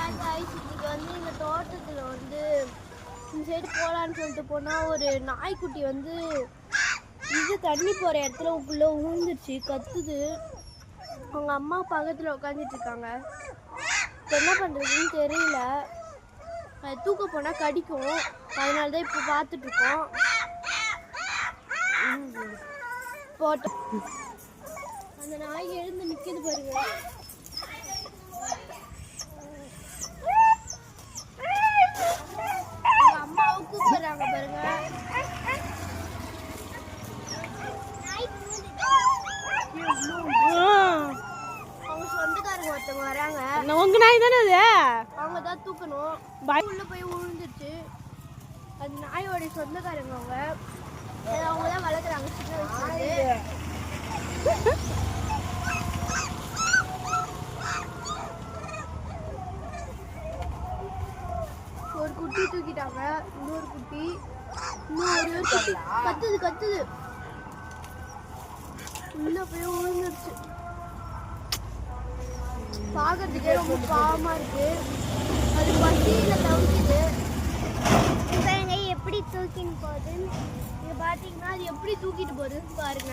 இன்னைக்கு வந்து எங்கள் தோட்டத்தில் வந்து இந்த சைடு போகலான்னு சொல்லிட்டு போனால் ஒரு நாய்க்குட்டி வந்து இது தண்ணி போகிற இடத்துல உள்ள ஊழ்ந்துருச்சு, கத்துது. அவங்க அம்மா பக்கத்தில் உட்காந்துட்டு இருக்காங்க. என்ன பண்ணுறதுன்னு தெரியல. அது தூக்க போனால் கடிக்கும், அதனால தான் இப்போ பார்த்துட்ருக்கோம். போட்டோம். அந்த நாய் எழுந்து நிற்கிது பாருங்க. அம்மாவும் கூப்பிடுறாங்க பாருங்க. அவங்க சொந்தக்காரங்க ஒருத்தவங்க வராங்க. உங்க நாய் தானே அது? அவங்க தான் தூக்கணும். உள்ள போய் விழுந்துருச்சு. அது நாயோடைய சொந்தக்காரங்க. அவங்க தான் வளர்க்குறாங்க சின்ன வயசுல. ஒரு குட்டி தூக்கிட்டாங்க, இன்னொரு குட்டி, இன்னொரு குட்டி கத்துது. உள்ள போய் விழுந்துருச்சு. பார்க்கறதுக்கே ரொம்ப பாவமா இருக்கு. அது பசியில தவிக்குது. எப்படி தூக்கின்னு போகுது இங்க பாத்தீங்கன்னா, அது எப்படி தூக்கிட்டு போகுதுன்னு பாருங்க.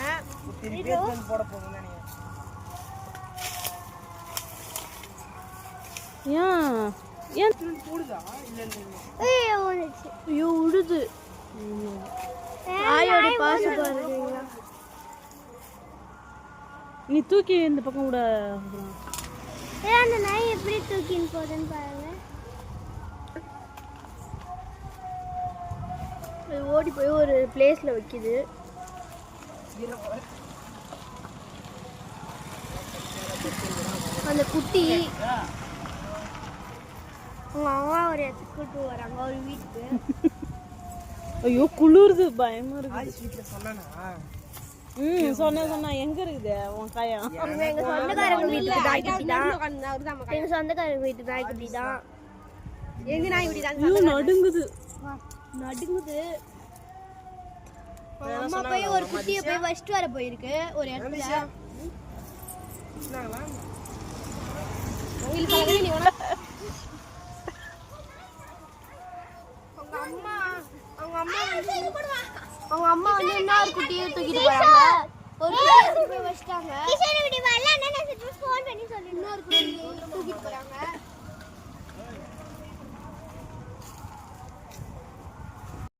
ஐயோ உடுது. நாயோட பாசம் பாருங்க. நீ தூக்கி இந்த பக்கம் கூட அந்த நாய் எப்படி தூக்கின்னு போகுதுன்னு பாருங்க. ஓடி போய் ஒரு பிளேஸ்ல வைக்குது. அந்த குட்டி உங்க அம்மா ஒரு இடத்துக்கு கூட்டு வராங்க, ஒரு வீட்டுக்கு. ஐயோ குளிருது, பயமா இருக்கு. சொன்னா எங்க இருக்குது உன் காயம்? எங்க சொந்தக்காரங்க வீட்டுக்கு நாய்க்குட்டி தான். எங்க சொந்தக்காரங்க வீட்டு நாய்க்குட்டி தான். எங்க நாய்க்குட்டி தான் நடுங்குது. அம்மா போய் ஒரு குட்டியை போய் வச்சிட்டு வர போயிருக்கு ஒரு இடத்துல. அவங்க அம்மா வந்து இன்னொரு குட்டியை தூக்கிட்டு போறாங்க. ஒரு குட்டியை போய் வச்சிட்டாங்க. இன்னொரு குட்டியை தூக்கிட்டு போறாங்க.